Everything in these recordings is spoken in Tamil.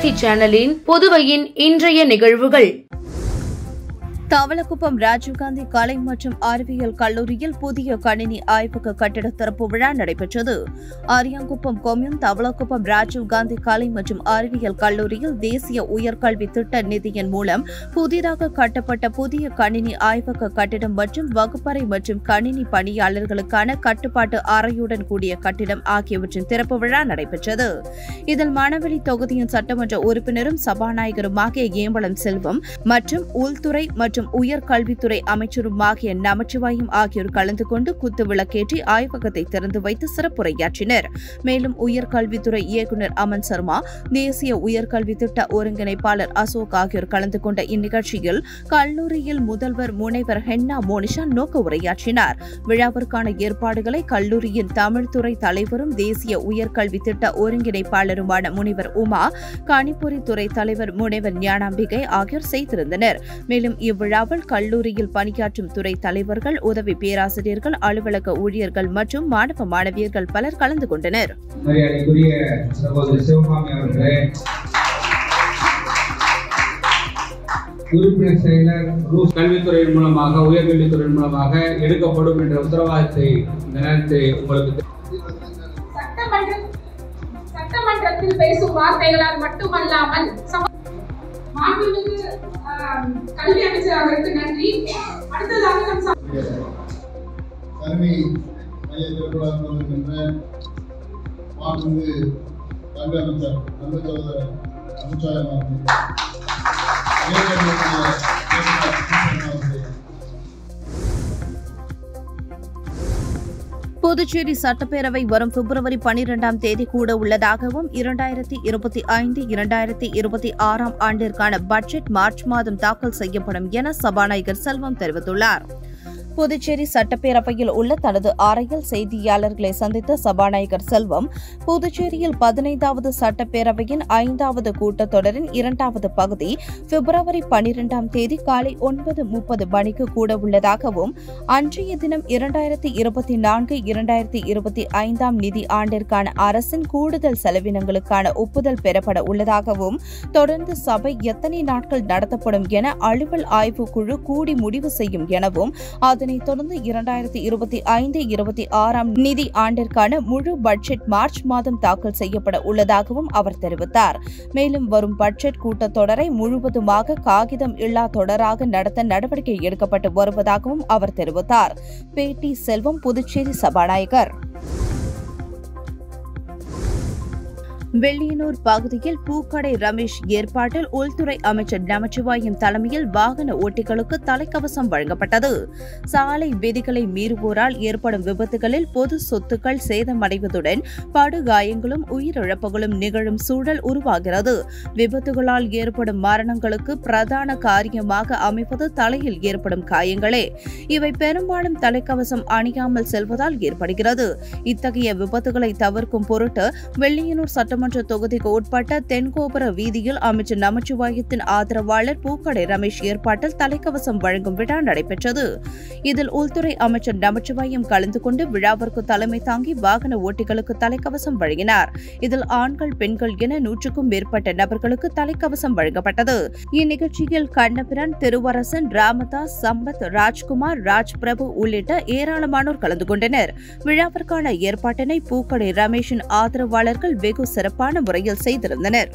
தொலைக்காட்சி சேனலின் புதுவையின் இன்றைய நிகழ்வுகள். தவளக்குப்பம் ராஜீவ்காந்தி கலை மற்றும் அறிவியல் கல்லூரியில் புதிய கணினி ஆய்வக கட்டிட திறப்பு விழா நடைபெற்றது. அரியாங்குப்பம் கொம்யூன் தவளக்குப்பம் ராஜீவ்காந்தி கலை மற்றும் அறிவியல் கல்லூரியில் தேசிய உயர்கல்வி திட்ட நிதியின் மூலம் புதிதாக கட்டப்பட்ட புதிய கணினி ஆய்வக கட்டிடம் மற்றும் வகுப்பறை மற்றும் கணினி பணியாளர்களுக்கான கட்டுப்பாட்டு அறையுடன் கூடிய கட்டிடம் ஆகியவற்றின் திறப்பு விழா நடைபெற்றது. இதில் மணவெளி தொகுதியின் சட்டமன்ற உறுப்பினரும் சபாநாயகருமாகிய ஏம்பலம் செல்வம் மற்றும் உள்துறை மற்றும் உயர்கல்வித்துறை அமைச்சருமாகிய நமச்சிவாயம் ஆகியோர் கலந்து கொண்டு குத்து விளக்கேற்றி ஆய்வகத்தை திறந்து வைத்து சிறப்புரையாற்றினர். மேலும் உயர்கல்வித்துறை இயக்குநர் அமன் சர்மா, தேசிய உயர்கல்வி திட்ட ஒருங்கிணைப்பாளர் அசோக் ஆகியோர் கலந்து கொண்ட இந்நிகழ்ச்சியில் கல்லூரியில் முதல்வர் முனைவர் ஹென்னா மோனிஷா நோக்க உரையாற்றினார். விழாவிற்கான ஏற்பாடுகளை கல்லூரியின் தமிழ்துறை தலைவரும் தேசிய உயர்கல்வி திட்ட ஒருங்கிணைப்பாளருமான முனைவர் உமா, கணிப்பொறி துறை தலைவர் முனைவர் ஞானாம்பிகை ஆகியோர் செய்திருந்தனர். மேலும் இவ்விழாவில் கல்லூரியில் பணியாற்றும் துறை தலைவர்கள், உதவி பேராசிரியர்கள், அலுவலக ஊழியர்கள் மற்றும் மாணவ மாணவியர்கள் பலர் கலந்து கொண்டனர். மரியாதைக்குரிய சகோதரி சிவகாமி அவர்களே, உறுப்பினர் செயலர் கல்வித்துறை மூலமாக உயர்கல்வித்துறை மூலமாக எடுக்கப்படும் என்ற உத்தரவாதத்தை இந்த நேரத்தை உங்களுக்கு சட்டமன்றத்தில் பேசும் வார்த்தைகளால் மட்டுமல்லாமல் கல்வி அமைச்சர் அவருக்கு நன்றி. அடுத்ததாக கல்வி மையத்திற்குள்ள மாண்புமிகு கல்வி அமைச்சர் அன்பு சகோதரர் நமச்சிவாயம் அவர்கள் புதுச்சேரி சட்டப்பேரவை வரும் பிப்ரவரி 12ஆம் தேதி கூட உள்ளதாகவும் 2025-2026 ஆண்டிற்கான பட்ஜெட் மார்ச் மாதம் தாக்கல் செய்யப்படும் என சபாநாயகர் செல்வம் தெரிவித்துள்ளார். புதுச்சேரி சட்டப்பேரவையில் உள்ள தனது அறையில் செய்தியாளர்களை சந்தித்த சபாநாயகர் செல்வம், புதுச்சேரியில் 15வது சட்டப்பேரவையின் 5வது கூட்டத்தொடரின் 2வது பகுதி பிப்ரவரி 12ஆம் தேதி காலை 9:30 மணிக்கு கூட உள்ளதாகவும், அன்றைய தினம் 2024-2025 நிதி ஆண்டிற்கான அரசின் கூடுதல் செலவினங்களுக்கான ஒப்புதல் பெறப்பட உள்ளதாகவும், தொடர்ந்து சபை எத்தனை நாட்கள் நடத்தப்படும் என அலுவல் ஆய்வுக்குழு கூடி முடிவு செய்யும் எனவும், அதனைத் தொடர்ந்து 2025-26 நிதி ஆண்டிற்கான முழு பட்ஜெட் மார்ச் மாதம் தாக்கல் செய்யப்பட உள்ளதாகவும் அவர் தெரிவித்தார். மேலும் வரும் பட்ஜெட் கூட்டத்தொடரை முழுவதுமாக காகிதம் இல்லா தொடராக நடத்த நடவடிக்கை எடுக்கப்பட்டு வருவதாகவும் அவர் தெரிவித்தார். பேட்டி செல்வம், புதுச்சேரி சபாநாயகர். வெள்ளியனூர் பகுதியில் பூக்கடை ரமேஷ் ஏற்பாட்டில் உள்துறை அமைச்சர் நமச்சிவாயம் தலைமையில் வாகன ஓட்டிகளுக்கு தலைக்கவசம் வழங்கப்பட்டது. சாலை விதிகளை மீறுவோரால் ஏற்படும் விபத்துகளில் பொது சொத்துக்கள் சேதமடைவதுடன் படுகாயங்களும் உயிரிழப்புகளும் நிகழும் சூழல் உருவாகிறது. விபத்துகளால் ஏற்படும் மரணங்களுக்கு பிரதான காரியமாக அமைப்பது தலையில் ஏற்படும் காயங்களே. இவை பெரும்பாலும் தலைக்கவசம் அணியாமல் செல்வதால் ஏற்படுகிறது. இத்தகைய விபத்துகளை தவிர்க்கும் பொருட்டு வெள்ளியனூர் சட்டமன்ற தொகுதிக்கு உட்பட்ட தென்கோபுர வீதியில் அமைச்சர் நமச்சிவாயத்தின் ஆதரவாளர் பூக்கடை ரமேஷ் ஏற்பாட்டில் தலைக்கவசம் வழங்கும் விழா நடைபெற்றது. இதில் உள்துறை அமைச்சர் நமச்சிவாயம் கலந்து கொண்டு விழாவிற்கு தலைமை தாங்கி வாகன ஓட்டிகளுக்கு தலைக்கவசம் வழங்கினார். இதில் ஆண்கள், பெண்கள் என 100க்கும் மேற்பட்ட நபர்களுக்கு தலைக்கவசம் வழங்கப்பட்டது. இந்நிகழ்ச்சியில் கண்ணபிரான், திருவரசன், ராமதாஸ், சம்பத், ராஜ்குமார், ராஜ் பிரபு உள்ளிட்ட ஏராளமானோர் கலந்து கொண்டனர். விழாவிற்கான ஏற்பாட்டினை பூக்கடை ரமேஷின் ஆதரவாளர்கள் வெகு சிறப்பான முறையில் செய்திருந்தனர்.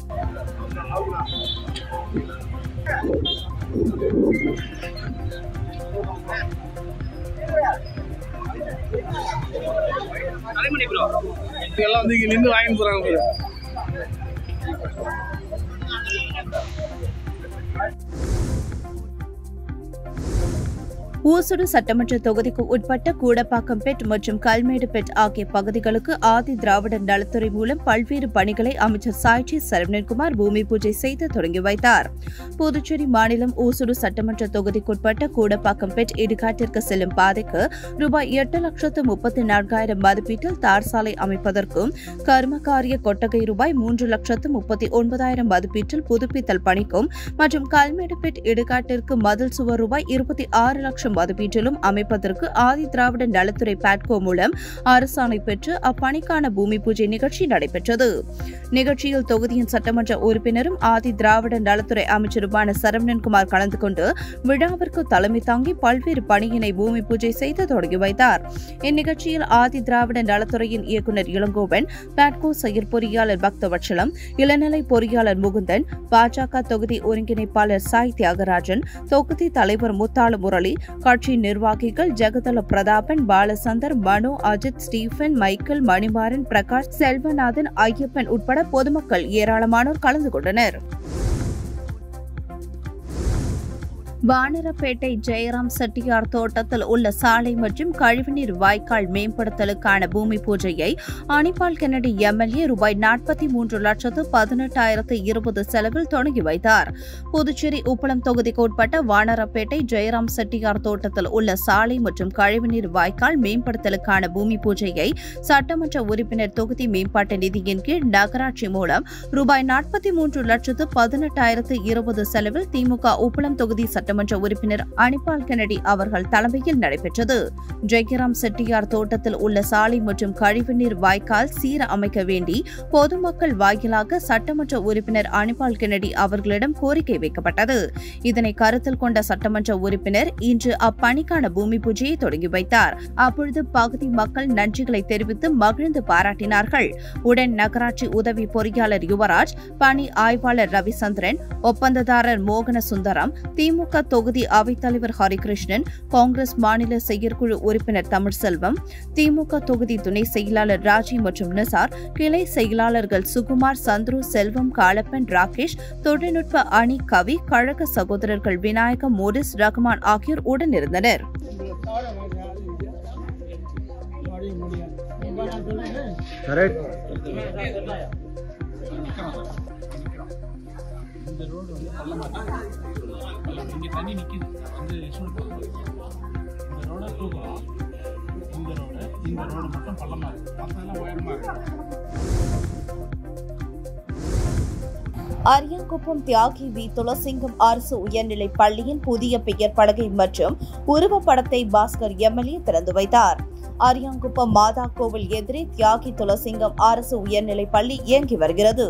ஊசுடு சட்டமன்ற தொகுதிக்கு உட்பட்ட கூடப்பாக்கம் பெட் மற்றும் கல்மேடு பெட் ஆகிய பகுதிகளுக்கு ஆதி திராவிடர் நலத்துறை மூலம் பல்வேறு பணிகளை அமைச்சர் சாய்ச்சி சரவணன்குமார் பூமி பூஜை செய்து தொடங்கி வைத்தார். புதுச்சேரி மாநிலம் ஊசுடு சட்டமன்ற தொகுதிக்குட்பட்ட கூடப்பாக்கம் பெட் இடுகாட்டிற்கு செல்லும் பாதைக்கு ரூபாய் 8,34,000 மதிப்பீட்டில் தார் சாலை அமைப்பதற்கும், கர்மகாரிய கொட்டகை ரூபாய் 3,39,000 மதிப்பீட்டில் புதுப்பித்தல் பணிக்கும் மற்றும் கல்மேடு பெட் இடுகாட்டிற்கு மதில் சுவர் ரூபாய் 26 லட்சம் மதுரையிலும் மதுவீட்டிலும் அமைப்பதற்கு ஆதி திராவிட நலத்துறை பாட்கோ மூலம் அரசாணை பெற்று அப்பணிக்கான பூமி பூஜை நிகழ்ச்சி நடைபெற்றது. நிகழ்ச்சியில் தொகுதியின் சட்டமன்ற உறுப்பினரும் ஆதி திராவிட நலத்துறை அமைச்சருமான சரவணன்குமார் கலந்து கொண்டு விழாவிற்கு தலைமை தாங்கி பல்வேறு பணியினை பூமி பூஜை செய்து தொடங்கி வைத்தார். இந்நிகழ்ச்சியில் ஆதி திராவிட நலத்துறையின் இயக்குநர் இளங்கோவன், பாட்கோ செயற்பொறியாளர் பக்தவட்சலம், இளநிலை பொறியாளர் முகுந்தன், பாஜக தொகுதி ஒருங்கிணைப்பாளர் சாய் தியாகராஜன், தொகுதி தலைவர் முத்தாளு முரளி, கட்சி நிர்வாகிகள் ஜெகதல பிரதாபன், பாலசந்தர், மனோ, அஜித், ஸ்டீபன், மைக்கேல், மணிமாறன், பிரகாஷ், செல்வநாதன், ஐயப்பன் உட்பட பொதுமக்கள் ஏராளமானோர் கலந்து கொண்டனர். வானரப்பேட்டை ஜெயராம் செட்டியார் தோட்டத்தில் உள்ள சாலை மற்றும் கழிவுநீர் வாய்க்கால் மேம்படுத்தலுக்கான பூமி பூஜையை அனிபால் கென்னடி எம்எல்ஏ ரூபாய் 43,18,20 செலவில் தொடங்கி வைத்தார். புதுச்சேரி உப்பளம் தொகுதிக்கு உட்பட்ட வானரப்பேட்டை ஜெயராம் செட்டியார் தோட்டத்தில் உள்ள சாலை மற்றும் கழிவுநீர் வாய்க்கால் மேம்படுத்தலுக்கான பூமி பூஜையை சட்டமன்ற உறுப்பினர் தொகுதி மேம்பாட்டு நிதியின் கீழ் நகராட்சி மூலம் ரூபாய் 43,18,20 செலவில் திமுக உப்பளம் தொகுதி சட்டமன்ற உறுப்பினர் அனிபால் கென்னடி அவர்கள் தலைமையில் நடைபெற்றது. ஜெயராம் செட்டியார் தோட்டத்தில் உள்ள சாலை மற்றும் கழிவுநீர் வாய்க்கால் சீர அமைக்க வேண்டி பொதுமக்கள் வாயிலாக சட்டமன்ற உறுப்பினர் அனிபால் கென்னடி அவர்களிடம் கோரிக்கை வைக்கப்பட்டது. இதனை கருத்தில் கொண்ட சட்டமன்ற உறுப்பினர் இன்று அப்பணிக்கான பூமி பூஜையை தொடங்கி வைத்தார். அப்பொழுது பகுதி மக்கள் நன்றிகளை தெரிவித்து மகிழ்ந்து பாராட்டினார்கள். உடன் நகராட்சி உதவி பொறியாளர் யுவராஜ், பணி ஆய்வாளர் ரவிசந்திரன், ஒப்பந்ததாரர் மோகன சுந்தரம், திமுக தொகுதி அவைத்தலைவர் ஹரிகிருஷ்ணன், காங்கிரஸ் மாநில செயற்குழு உறுப்பினர் தமிழ்செல்வம், திமுக தொகுதி துணை செயலாளர் ராஜி மற்றும் நிசார், கிளை செயலாளர்கள் சுகுமார், சந்துரு, செல்வம், காலப்பன், ராகேஷ், தொழில்நுட்ப அணி கவி, கழக சகோதரர்கள் விநாயகம், மோரிஸ், ரகுமான் ஆகியோர் உடனிருந்தனர். இங்கே தண்ணி நிற்கிது வந்து இந்த ரோடை தூக்கம் இந்த ரோடு மட்டும் பள்ளமாக இருக்குது, மற்றதெல்லாம் உயரமாக இருக்குது. அரியாங்குப்பம் தியாகி வி துளசிங்கம் அரசு உயர்நிலைப் பள்ளியின் புதிய பெயர் பலகை மற்றும் உருவப்படத்தை பாஸ்கர் எம்எல்ஏ திறந்து வைத்தார். அரியாங்குப்பம் மாதா கோவில் எதிரே தியாகி துளசிங்கம் அரசு உயர்நிலைப் பள்ளி இயங்கி வருகிறது.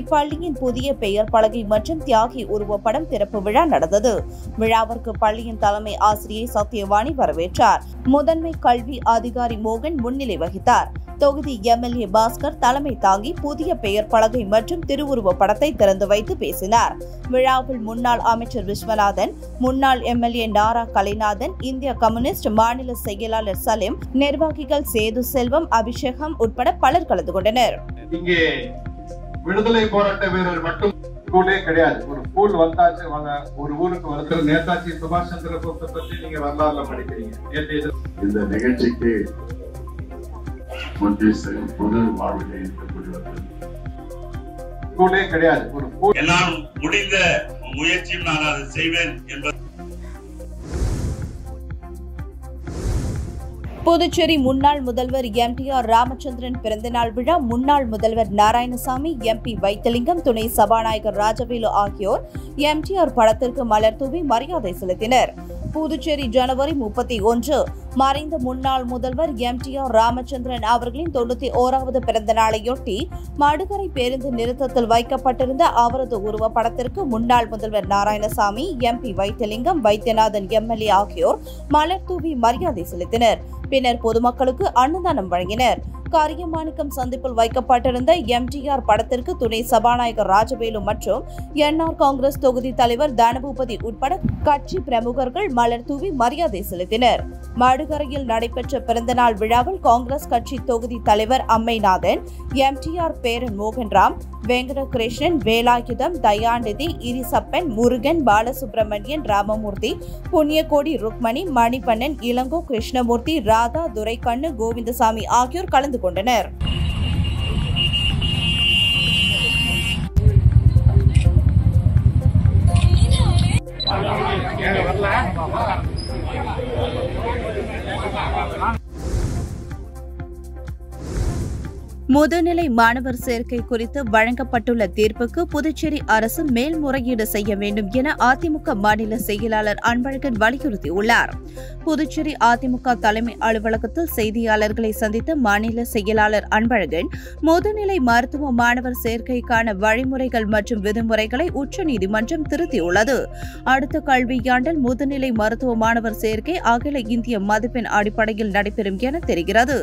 இப்பள்ளியின் புதிய பெயர் பலகை மற்றும் தியாகி உருவப்படம் திறப்பு விழா நடந்தது. விழாவிற்கு பள்ளியின் தலைமை ஆசிரியை சத்யவாணி வரவேற்றார். முதன்மை கல்வி அதிகாரி மோகன் முன்னிலை வகித்தார். தொகுதி எம்எல்ஏ பாஸ்கர் தலைமை தாங்கி புதிய பெயர் பலகை மற்றும் திருவுருவ படத்தை திறந்து வைத்து பேசினார். விழாவில் முன்னாள் அமைச்சர் விஸ்வநாதன், முன்னாள் எம்எல்ஏ நாரா கலைநாதன், இந்திய கம்யூனிஸ்ட் மாநில செயலாளர் சலீம், நிர்வாகிகள் சேது செல்வம், அபிஷேகம் உட்பட பலர் கலந்து கொண்டனர். இங்கே விடுதலை போராட்ட வீரர் மட்டும் ஸ்கூலே கிடையாது. ஒரு ஸ்கூல் வந்தாச்சு, ஒரு ஊருக்கு வருது. நேதாஜி சுபாஷ் சந்திர போஸை பற்றி நீங்க வரலாறுல படிக்கிறீங்க. இந்த நிகழ்ச்சிக்கு பொது வாழ்வில் இருக்கக்கூடியவர்கள் ஸ்கூலே கிடையாது. ஒரு என்னால் முடிந்த முயற்சியும் நான் அதை செய்வேன் என்பது. புதுச்சேரி முன்னாள் முதல்வர் எம்டிஆர் ராமச்சந்திரன் பிறந்தநாள் விழா முன்னாள் முதல்வர் நாராயணசாமி, எம்பி வைத்திலிங்கம், துணை சபாநாயகர் ராஜவேலு ஆகியோர் எம்டிஆர் படத்திற்கு மலர் தூவி மரியாதை செலுத்தினர். புதுச்சேரி ஜனவரி 31 மறைந்த முன்னாள் முதல்வர் எம்டிஆர் ராமச்சந்திரன் அவர்களின் 91வது பிறந்த நாளையொட்டி மடுகரை பேருந்து நிறுத்தத்தில் வைக்கப்பட்டிருந்த அவரது உருவப்படத்திற்கு முன்னாள் முதல்வர் நாராயணசாமி, எம்பி வைத்திலிங்கம், வைத்தியநாதன் எம்எல்ஏ ஆகியோர் மலர் தூவி மரியாதை செலுத்தினர். பின்னர் பொதுமக்களுக்கு அன்னதானம் வழங்கினர். காரியமாணிக்கம் சந்திப்பில் வைக்கப்பட்டிருந்த எம்டிஆர் படத்திற்கு துணை சபாநாயகர் ராஜவேலு மற்றும் என்ஆர் காங்கிரஸ் தொகுதி தலைவர் தனபூபதி உட்பட கட்சி பிரமுகர்கள் மலர் தூவி மரியாதை செலுத்தினர். மடுகரையில் நடைபெற்ற பிறந்தநாள் விழாவில் காங்கிரஸ் கட்சி தொகுதி தலைவர் அம்மைநாதன், எம்டிஆர் பேரன் மோகன்ராம், வெங்கடகிருஷ்ணன், வேலாயுதம், தயாநிதி, இரிசப்பன், முருகன், பாலசுப்ரமணியன், ராமமூர்த்தி, புண்ணியகோடி ருக்மணி, மணிவண்ணன், இளங்கோ, கிருஷ்ணமூர்த்தி, ராதா, துரைக்கண்ணு, கோவிந்தசாமி ஆகியோர் கலந்து கொண்டனர். முதுநிலை மாணவர் சேர்க்கை குறித்து வழங்கப்பட்டுள்ள தீர்ப்புக்கு புதுச்சேரி அரசு மேல்முறையீடு செய்ய வேண்டும் என அதிமுக மாநில செயலாளர் அன்பழகன் வலியுறுத்தியுள்ளார். புதுச்சேரி அதிமுக தலைமை அலுவலகத்தில் செய்தியாளர்களை சந்தித்த மாநில செயலாளர் அன்பழகன், முதுநிலை மருத்துவ மாணவர் சேர்க்கைக்கான வழிமுறைகள் மற்றும் விதிமுறைகளை உச்சநீதிமன்றம் திருத்தியுள்ளது. அடுத்த கல்வியாண்டில் முதுநிலை மருத்துவ மாணவர் சேர்க்கை அகில இந்திய மதிப்பெண் அடிப்படையில் நடைபெறும் என தெரிகிறது.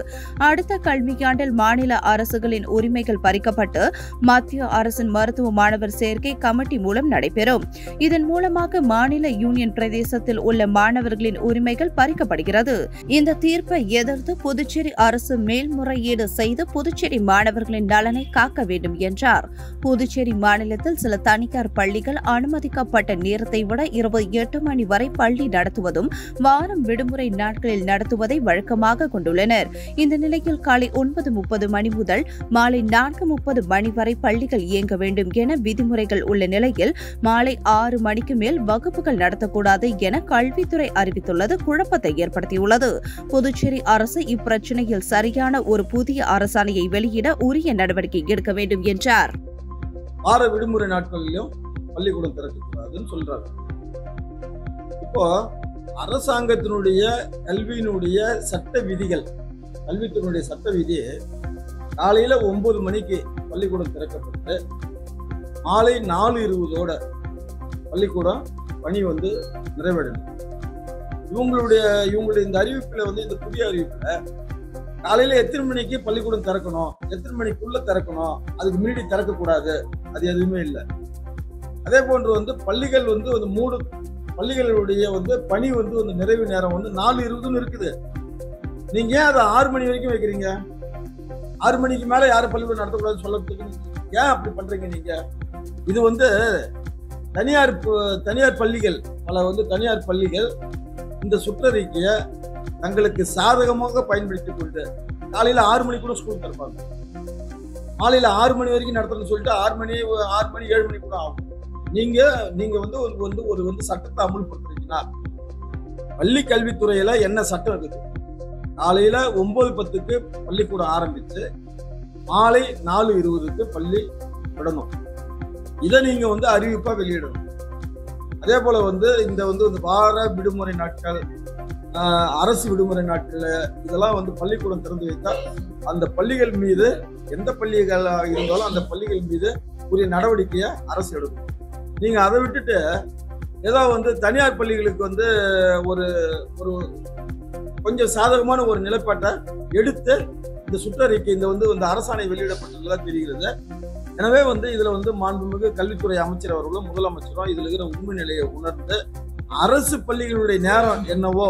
அடுத்த கல்வியாண்டில் மாநில அரசுகளின் உரிமைகள் பறிக்கப்பட்டு மத்திய அரசின் மருத்துவ மாணவர் சேர்க்கை கமிட்டி மூலம் நடைபெறும். இதன் மூலமாக மாநில யூனியன் பிரதேசத்தில் உள்ள மாணவர்களின் உரிமைகள் பறிக்கப்படுகிறது. இந்த தீர்ப்பை எதிர்த்து புதுச்சேரி அரசு மேல்முறையீடு செய்து புதுச்சேரி மாணவர்களின் நலனை காக்க வேண்டும் என்றார். புதுச்சேரி மாநிலத்தில் சில தனியார் பள்ளிகள் அனுமதிக்கப்பட்ட நேரத்தை விட 28 மணி வரை பள்ளி நடத்துவதும் வாரம் விடுமுறை நாட்களில் நடத்துவதை வழக்கமாக கொண்டுள்ளனர். இந்த நிலையில் காலை 9:30 மணி முதல் மாலை 4:30 மணி வரை பள்ளிகள் இயங்க வேண்டும் என விதிமுறைகள் உள்ள நிலையில் மாலை 6 மணிக்கு மேல் வகுப்புகள் நடத்தக்கூடாது என கல்வித்துறை அறிவித்துள்ளது குழப்பத்தை ஏற்படுத்தியுள்ளது. புதுச்சேரி அரசு இப்பிரச்சினையில் சரியான ஒரு புதிய அரசாணையை வெளியிட உரிய நடவடிக்கை எடுக்க வேண்டும் என்றார். வார விடுமுறை நாட்களிலும் பள்ளிக்கூடம் திறக்கக்கூடாதுன்னு சொல்றாங்க. இப்போ அரசாங்கத்தினுடைய கல்வியினுடைய சட்ட விதிகள், கல்வித்துறையுடைய சட்ட விதி காலையில 9 மணிக்கு பள்ளிக்கூடம் திறக்கப்பட்டு மாலை 4:20 பள்ளிக்கூடம் பணி நிறைவடையும். இவங்களுடைய இந்த அறிவிப்புல இந்த புதிய அறிவிப்புல காலையில எத்தனை மணிக்கு பள்ளிக்கூடம் திறக்கணும், எத்தனை மணிக்குள்ள திறக்கணும், அதுக்கு முன்னாடி திறக்கக்கூடாது, அது எதுவுமே இல்லை. அதே போன்று பள்ளிகள் பள்ளிகளுடைய பணி நிறைவு நேரம் 4:20 இருக்குது. நீங்க ஏன் அதை 6 மணி வரைக்கும் வைக்கிறீங்க? 6 மணிக்கு மேல யாரும் பள்ளிக்கூடம் நடத்தக்கூடாதுன்னு சொல்றதுக்கு ஏன் அப்படி பண்றீங்க நீங்க? இது தனியார் பள்ளிகள், பல தனியார் பள்ளிகள் இந்த சுற்றறிக்கையை தங்களுக்கு சாதகமாக பயன்படுத்திக் கொண்டு காலையில 6 மணி கூட ஸ்கூல் திறப்பாங்க. மாலையில 6 மணி வரைக்கும் நடத்தணும்னு சொல்லிட்டு 6 மணி 7 மணி கூட ஆகும். நீங்க ஒரு சட்டத்தை அமுல்படுத்துறீங்கன்னா பள்ளி கல்வித்துறையில என்ன சட்டம் இருக்குது? காலையில 9:10 பள்ளிக்கூடம் ஆரம்பிச்சு மாலை 4:20 பள்ளி விடணும். இதை நீங்க அறிவிப்பா வெளியிடணும். அதே போல இந்த வார விடுமுறை நாட்கள், அரசு விடுமுறை நாட்கள் இதெல்லாம் பள்ளிக்கூடம் திறந்து வைத்தால் அந்த பள்ளிகள் மீது, எந்த பள்ளிகள் இருந்தாலும் அந்த பள்ளிகள் மீது உரிய நடவடிக்கையை அரசு எடுக்கும். நீங்க அதை விட்டுட்டு ஏதோ தனியார் பள்ளிகளுக்கு ஒரு கொஞ்சம் சாதகமான ஒரு நிலைப்பாட்டை எடுத்து இந்த சுற்றறிக்கை இந்த அரசாணை வெளியிடப்பட்டதுதான் தெரிகிறது. எனவே இதுல மாண்புமிகு கல்வித்துறை அமைச்சர் அவர்களும் முதலமைச்சரும் இதுல இருக்கிற உண்மை நிலையை உணர்ந்து அரசு பள்ளிகளுடைய நேரம் என்னவோ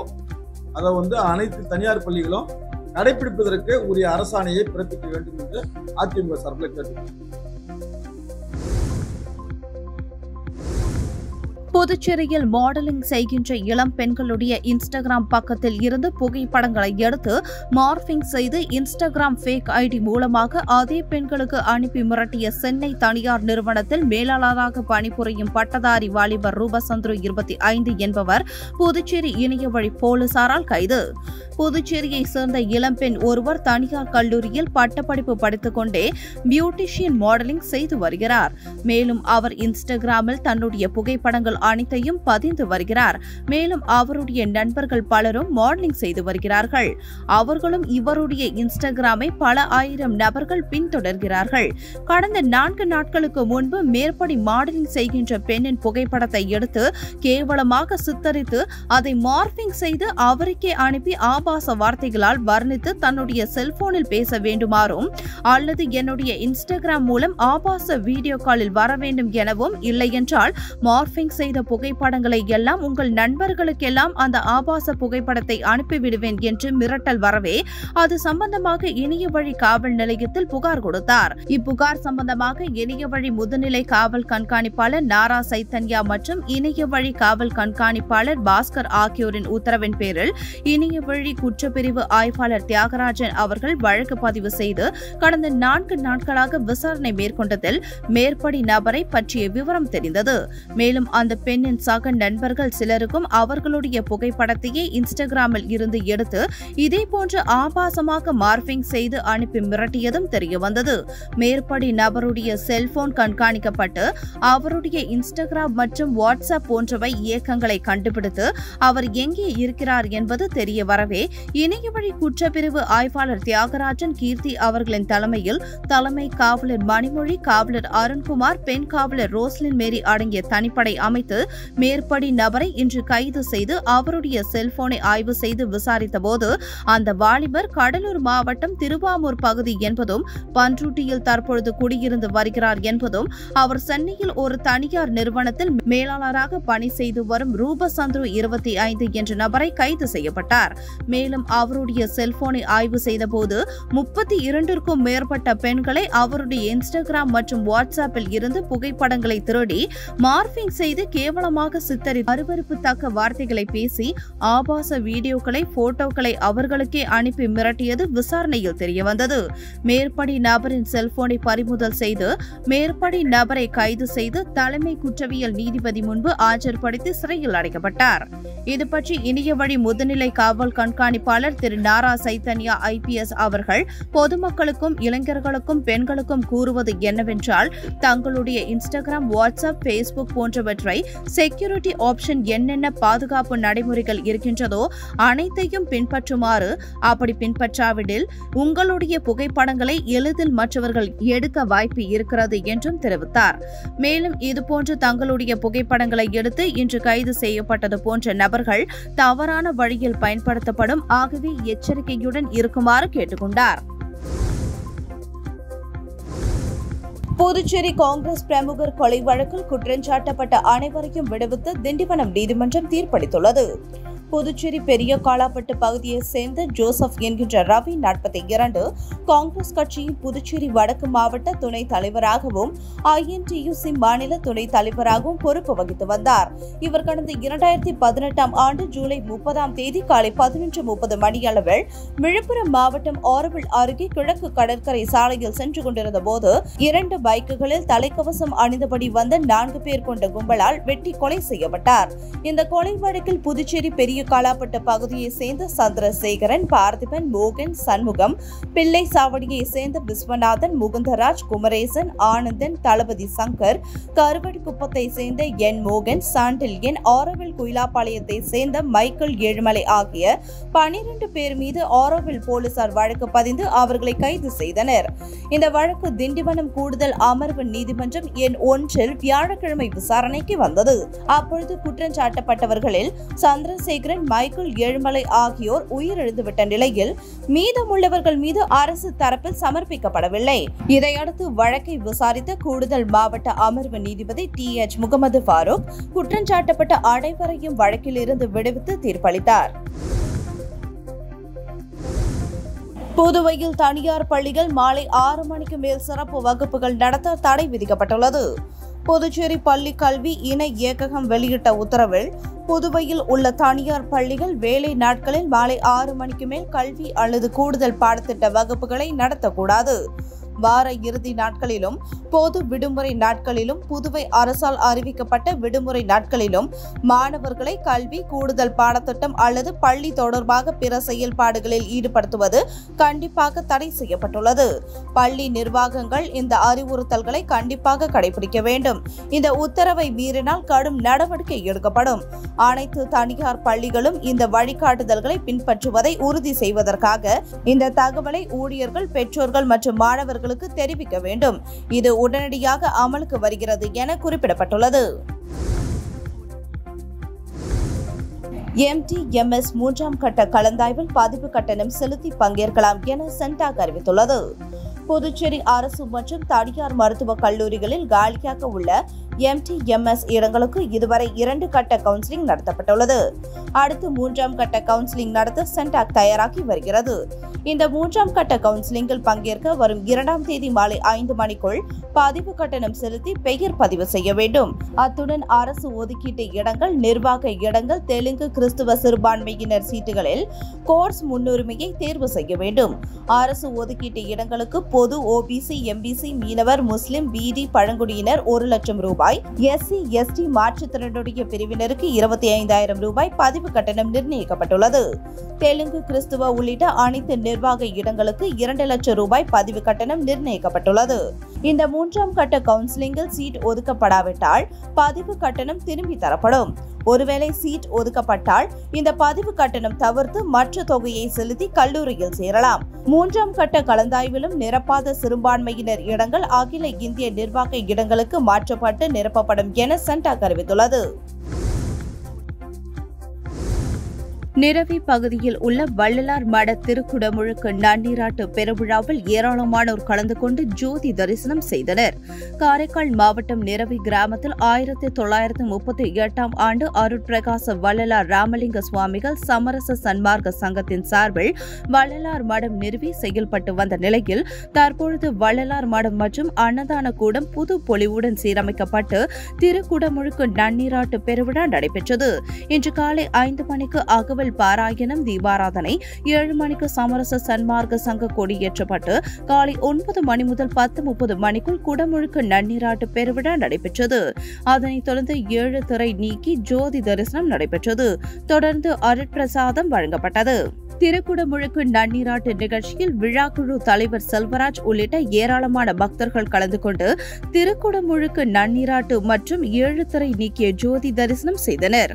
அதை அனைத்து தனியார் பள்ளிகளும் கடைபிடிப்பதற்கு உரிய அரசாணையை பிறப்பிக்க வேண்டும் என்று அதிமுக சார்பில் கேட்டுக்கொள்கிறேன். புதுச்சேரியில் மாடலிங் செய்கின்ற இளம் பெண்களுடைய இன்ஸ்டாகிராம் பக்கத்தில் இருந்து புகைப்படங்களை எடுத்து மார்பிங் செய்து இன்ஸ்டாகிராம் ஃபேக் ஐடி மூலமாக அதே பெண்களுக்கு அனுப்பி மிரட்டிய சென்னை தனியார் நிறுவனத்தில் மேலாளராக பணிபுரியும் பட்டதாரி வாலிபர் ரூபசந்துரு 25 என்பவர் புதுச்சேரி இணையவழி போலீசாரால் கைது. புதுச்சேரியை சேர்ந்த இளம்பெண் ஒருவர் தனியார் கல்லூரியில் பட்டப்படிப்பு படித்துக் கொண்டே பியூட்டிஷியன் மாடலிங் செய்து வருகிறார். மேலும் அவர் இன்ஸ்டாகிராமில் தன்னுடைய புகைப்படங்கள் அனைத்தையும் பதிந்து வருகிறார். மேலும் அவருடைய நண்பர்கள் பலரும் மாடலிங் செய்து வருகிறார்கள். அவர்களும் இவருடைய இன்ஸ்டாகிராமை பல ஆயிரம் நபர்கள் பின்தொடர்கிறார்கள். கடந்த 4 நாட்களுக்கு முன்பு மேற்படி மாடலிங் செய்கின்ற பெண்ணின் புகைப்படத்தை எடுத்து கேவலமாக சித்தரித்து அதை மார்பிங் செய்து அவருக்கே அனுப்பி ஆபாச வார்த்தைகளால் வர்ணித்து தன்னுடைய செல்போனில் பேச வேண்டுமாறும் அல்லது என்னுடைய இன்ஸ்டாகிராம் மூலம் ஆபாச வீடியோ காலில் வர வேண்டும் எனவும், இல்லை என்றால் மார்பிங் செய்த புகைப்படங்களை எல்லாம் உங்கள் நண்பர்களுக்கெல்லாம் அந்த ஆபாச புகைப்படத்தை அனுப்பிவிடுவேன் என்று மிரட்டல் வரவே அது சம்பந்தமாக இணைய வழி காவல் நிலையத்தில் புகார் கொடுத்தார். இப்புகார் சம்பந்தமாக இணைய வழி முதுநிலை காவல் கண்காணிப்பாளர் நாரா சைத்தன்யா மற்றும் இணைய வழி காவல் கண்காணிப்பாளர் பாஸ்கர் ஆகியோரின் உத்தரவின் பேரில் இணைய வழி குற்றப்பிரிவு ஆய்வாளர் தியாகராஜன் அவர்கள் வழக்கு பதிவு செய்து கடந்த 4 நாட்களாக விசாரணை மேற்கொண்டதில் மேற்படி நபரை பற்றிய விவரம் தெரிந்தது. மேலும் அந்த பெண்ணின் சக நண்பர்கள் சிலருக்கும் அவர்களுடைய புகைப்படத்தையே இன்ஸ்டாகிராமில் இருந்து எடுத்து இதேபோன்று ஆபாசமாக மார்பிங் செய்து அனுப்பி மிரட்டியதும் தெரியவந்தது. மேற்படி நபருடைய செல்போன் கண்காணிக்கப்பட்டு அவருடைய இன்ஸ்டாகிராம் மற்றும் வாட்ஸ்அப் போன்றவை இயக்கங்களை கண்டுபிடித்து அவர் எங்கே இருக்கிறார் என்பது தெரிய வரவே இணையவழி குற்றப்பிரிவு ஆய்வாளர் தியாகராஜன் கீர்த்தி அவர்களின் தலைமையில் தலைமை காவலர் மணிமொழி, காவலர் அருண்குமார், பெண் காவலர் ரோஸ்லின் மேரி அடங்கிய தனிப்படை அமைத்து மேற்படி நபரை இன்று கைது செய்து அவருடைய செல்போனை ஆய்வு செய்து விசாரித்தபோது அந்த வாலிபர் கடலூர் மாவட்டம் திருவாமூர் பகுதி என்பதும் பன்ருட்டியில் தற்பொழுது குடியிருந்து வருகிறார் என்பதும் அவர் சென்னையில் ஒரு தனியார் நிறுவனத்தில் மேலாளராக பணி செய்து வரும் ரூபசந்துரு 25 என்ற நபரை கைது செய்யப்பட்டார். மேலும் அவருடைய செல்போனை ஆய்வு செய்தபோது 32க்கும் மேற்பட்ட பெண்களை அவருடைய இன்ஸ்டாகிராம் மற்றும் வாட்ஸ்அப்பில் இருந்து புகைப்படங்களை திருடி மார்பிங் செய்து கேவலமாக சித்தரித்து அருவருப்பு தக்க வார்த்தைகளை பேசி ஆபாச வீடியோக்களை, போட்டோக்களை அவர்களுக்கே அனுப்பி மிரட்டியது விசாரணையில் தெரியவந்தது. மேற்படி நபரின் செல்போனை பறிமுதல் செய்து மேற்படி நபரை கைது செய்து தலைமை குற்றவியல் நீதிபதி முன்பு ஆஜர்படுத்தி சிறையில் அடைக்கப்பட்டார். இதுபற்றி இணையவழி முதுநிலை காவல் கண்காணிப்பாளர் திரு நாரா சைத்தன்யா IPS அவர்கள் பொதுமக்களுக்கும் இளைஞர்களுக்கும் பெண்களுக்கும் கூறுவது என்னவென்றால், தங்களுடைய இன்ஸ்டாகிராம், வாட்ஸ்அப், பேஸ்புக் போன்றவற்றை செக்யூரிட்டி ஆப்ஷன் என்னென்ன பாதுகாப்பு நடைமுறைகள் இருக்கின்றதோ அனைத்தையும் பின்பற்றுமாறு, அப்படி பின்பற்றாவிடில் உங்களுடைய புகைப்படங்களை எளிதில் மற்றவர்கள் எடுக்க வாய்ப்பு இருக்கிறது என்றும் தெரிவித்தார். மேலும் இதுபோன்று தங்களுடைய புகைப்படங்களை எடுத்து இன்று கைது செய்யப்பட்டது போன்ற நபர்கள் தவறான வழியில் பயன்படுத்தப்படும், ஆகவே எச்சரிக்கையுடன் இருக்குமாறு கேட்டுக்கொண்டார். புதுச்சேரி காங்கிரஸ் பிரமுகர் கொலை வழக்கில் குற்றஞ்சாட்டப்பட்ட அனைவரையும் விடுவித்து திண்டிவனம் நீதிமன்றம் தீர்ப்பளித்துள்ளது. புதுச்சேரி பெரிய காலாப்பட்டு பகுதியைச் சேர்ந்த ஜோசப் என்கின்ற ரவி 42 காங்கிரஸ் கட்சியின் புதுச்சேரி வடக்கு மாவட்ட துணைத் தலைவராகவும் INTUC மாநில துணைத் தலைவராகவும் பொறுப்பு வகித்து வந்தார். இவர் கடந்த 2018ஆம் ஆண்டு ஜூலை 30ஆம் தேதி காலை 11:30 மணியளவில் விழுப்புரம் மாவட்டம் ஆரோவில் அருகே கிழக்கு கடற்கரை சாலையில் சென்று கொண்டிருந்த போது 2 பைக்குகளில் தலைக்கவசம் அணிந்தபடி வந்த 4 பேர் கொண்ட கும்பலால் வெட்டி கொலை செய்யப்பட்டார். இந்த கொலை வழக்கில் புதுச்சேரி பெரிய காலாப்பட்டு பகுதியை சேர்ந்த சந்திரசேகரன், பார்த்திபன், மோகன், சண்முகம், பிள்ளை சாவடியை சேர்ந்த விஸ்வநாதன், முகுந்தராஜ், குமரேசன், ஆனந்தன், தளபதி சங்கர், கருவடிக்குப்பத்தை சேர்ந்த என் மோகன், சாண்டில் என், ஆரோவில் குயிலாப்பாளையத்தை சேர்ந்த மைக்கேல் ஏழுமலை ஆகிய 12 பேர் மீது ஆரோவில் போலீசார் வழக்கு பதிந்து அவர்களை கைது செய்தனர். இந்த வழக்கு திண்டிவனம் கூடுதல் அமர்வு நீதிமன்றம் எண் 1 வியாழக்கிழமை விசாரணைக்கு வந்தது. அப்பொழுது குற்றஞ்சாட்டப்பட்டவர்களில் சந்திரசேகரன், மைக்கேல் ஏழுமலை ஆகியோர் உயிரிழந்துவிட்ட நிலையில் மீதமுள்ளவர்கள் மீது அரசு தரப்பில் சமர்ப்பிக்கப்படவில்லை. இதையடுத்து வழக்கை விசாரித்த கூடுதல் மாவட்ட அமர்வு நீதிபதி TH முகமது ஃபாரூக் குற்றஞ்சாட்டப்பட்ட அனைவரையும் வழக்கில் இருந்து விடுவித்து தீர்ப்பளித்தார். புதுவையில் தனியார் பள்ளிகள் மாலை 6 மணிக்கு மேல் சிறப்பு வகுப்புகள் நடத்த தடை விதிக்கப்பட்டுள்ளது. புதுச்சேரி பள்ளி கல்வி இணை இயக்ககம் வெளியிட்ட உத்தரவில் புதுவையில் உள்ள தனியார் பள்ளிகள் வேலை நாட்களில் மாலை 6 மணிக்கு மேல் கல்வி அல்லது கூடுதல் பாடத்திட்ட வகுப்புகளை நடத்தக்கூடாது. வார இறுதி நாட்களிலும் பொது விடுமுறை நாட்களிலும் புதுவை அரசால் அறிவிக்கப்பட்ட விடுமுறை நாட்களிலும் மாணவர்களை கல்வி, கூடுதல் பாடத்திட்டம் அல்லது பள்ளி தொடர்பாக பிற செயல்பாடுகளில் ஈடுபடுத்துவது கண்டிப்பாக தடை செய்யப்பட்டுள்ளது. பள்ளி நிர்வாகங்கள் இந்த அறிவுறுத்தல்களை கண்டிப்பாக கடைபிடிக்க வேண்டும். இந்த உத்தரவை மீறினால் கடும் நடவடிக்கை எடுக்கப்படும். அனைத்து தனியார் பள்ளிகளும் இந்த வழிகாட்டுதல்களை பின்பற்றுவதை உறுதி செய்வதற்காக இந்த தகவலை ஊழியர்கள், பெற்றோர்கள் மற்றும் மாணவர்களுக்கு தெரிவிக்க வேண்டும். இது உடனடியாக அமலுக்கு வருகிறது என குறிப்பிடப்பட்டுள்ளது. MTMS 3ஆம் கட்ட கலந்தாய்வில் பதிவு கட்டணம் செலுத்தி பங்கேற்கலாம் என சென்டாக் அறிவித்துள்ளது. புதுச்சேரி அரசு மற்றும் தனியார் மருத்துவக் கல்லூரிகளில் காலியாக உள்ள MTMS இடங்களுக்கு இதுவரை 2 கட்ட கவுன்சிலிங் நடத்தப்பட்டுள்ளது. அடுத்து 3ஆம் கட்ட கவுன்சிலிங் நடத்த சென்டாக் தயாராகி வருகிறது. இந்த 3ஆம் கட்ட கவுன்சிலிங்கில் பங்கேற்க வரும் 2ஆம் தேதி மாலை 5 மணிக்குள் பதிவு கட்டணம் செலுத்தி பெயர் பதிவு செய்ய வேண்டும். அத்துடன் அரசு ஒதுக்கீட்டு இடங்கள், நிர்வாக இடங்கள், தெலுங்கு கிறிஸ்துவ சிறுபான்மையினர் சீட்டுகளில் கோர்ஸ் முன்னுரிமையை தேர்வு செய்ய வேண்டும். அரசு ஒதுக்கீட்டு இடங்களுக்கு பொது, ஓபிசி, எம்பிசி, மீனவர், முஸ்லிம், பிடி, பழங்குடியினர் 1 லட்சம் ரூபாய், எஸ்சி, எஸ்டி, மாற்றுத்திறனுடைய பிரிவினருக்கு 25,000 ரூபாய் பதிவு கட்டணம் நிர்ணயிக்கப்பட்டுள்ளது. தெலுங்கு கிறிஸ்துவ உள்ளிட்ட அனைத்து நிர்வாக இடங்களுக்கு 2 லட்சம் ரூபாய் பதிவு கட்டணம் நிர்ணயிக்கப்பட்டுள்ளது. இந்த 3ஆம் கட்ட கவுன்சிலிங்கில் சீட் ஒதுக்கப்படாவிட்டால் பதிவு கட்டணம் திரும்பி தரப்படும். ஒருவேளை சீட் ஒதுக்கப்பட்டால் இந்த பதிவு கட்டணம் தவிர்த்து மற்ற தொகையை செலுத்தி கல்லூரியில் சேரலாம். 3ஆம் கட்ட கலந்தாய்விலும் நிரப்பாத சிறுபான்மையினர் இடங்கள் அகில இந்திய நிர்வாக இடங்களுக்கு மாற்றப்பட்டு நிரப்பப்படும் என சென்டாக் அறிவித்துள்ளது. நிரவி பகுதியில் உள்ள வள்ளலார் மட திருக்குடமுழுக்கு நன்னீராட்டு பெருவிழாவில் ஏராளமானோர் கலந்து கொண்டு ஜோதி தரிசனம் செய்தனர். காரைக்கால் மாவட்டம் நிரவி கிராமத்தில் 1938ஆம் ஆண்டு அருட்பிரகாச வள்ளலார் ராமலிங்க சுவாமிகள் சமரச சன்மார்க்க சங்கத்தின் சார்பில் வள்ளலார் மடம் நிறுவி செயல்பட்டு வந்த நிலையில் தற்பொழுது வள்ளலார் மடம் மற்றும் அன்னதான கூடம் புது பொலிவுடன் சீரமைக்கப்பட்டு திருக்குடமுழுக்கு நன்னீராட்டு பெருவிழா நடைபெற்றது. இன்று காலை 5 மணிக்கு அகவல் பாராயணம், தீபாராதனை, 7 மணிக்கு சமரச சன்மார்க்க சங்க கொடியேற்றப்பட்டு காலை 9 மணி முதல் 10:30 மணிக்குள் குடமுழுக்கு நன்னீராட்டு பெருவிழா நடைபெற்றது. அதனைத் தொடர்ந்து 7 திரை நீக்கி ஜோதி தரிசனம் நடைபெற்றது. தொடர்ந்து அருட்பிரசாதம் வழங்கப்பட்டது. திருக்குடமுழுக்கு நன்னீராட்டு நிகழ்ச்சியில் விழாக்குழு தலைவர் செல்வராஜ் உள்ளிட்ட ஏராளமான பக்தர்கள் கலந்து கொண்டு திருக்குடமுழுக்கு நன்னீராட்டு மற்றும் 7 திரை நீக்கிய ஜோதி தரிசனம் செய்தனர்.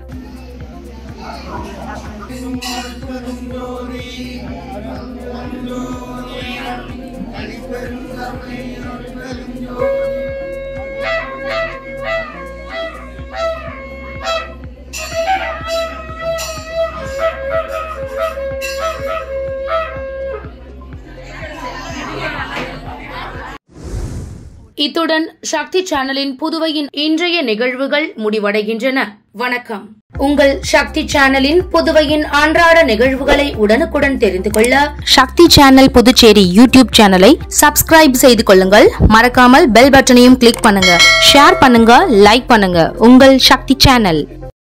இத்துடன் சக்தி சேனலின் புதுவையின் இன்றைய நிகழ்வுகள் முடிவடைகின்றன. வணக்கம். உங்கள் சக்தி சேனலின் புதுவையின் அன்றாட நிகழ்வுகளை உடனுக்குடன் தெரிந்து கொள்ள சக்தி சேனல் புதுச்சேரி யூடியூப் சேனலை சப்ஸ்கிரைப் செய்து கொள்ளுங்கள். மறக்காமல் பெல் பட்டனையும் கிளிக் பண்ணுங்க. ஷேர் பண்ணுங்க, லைக் பண்ணுங்க. உங்கள் சக்தி சேனல்.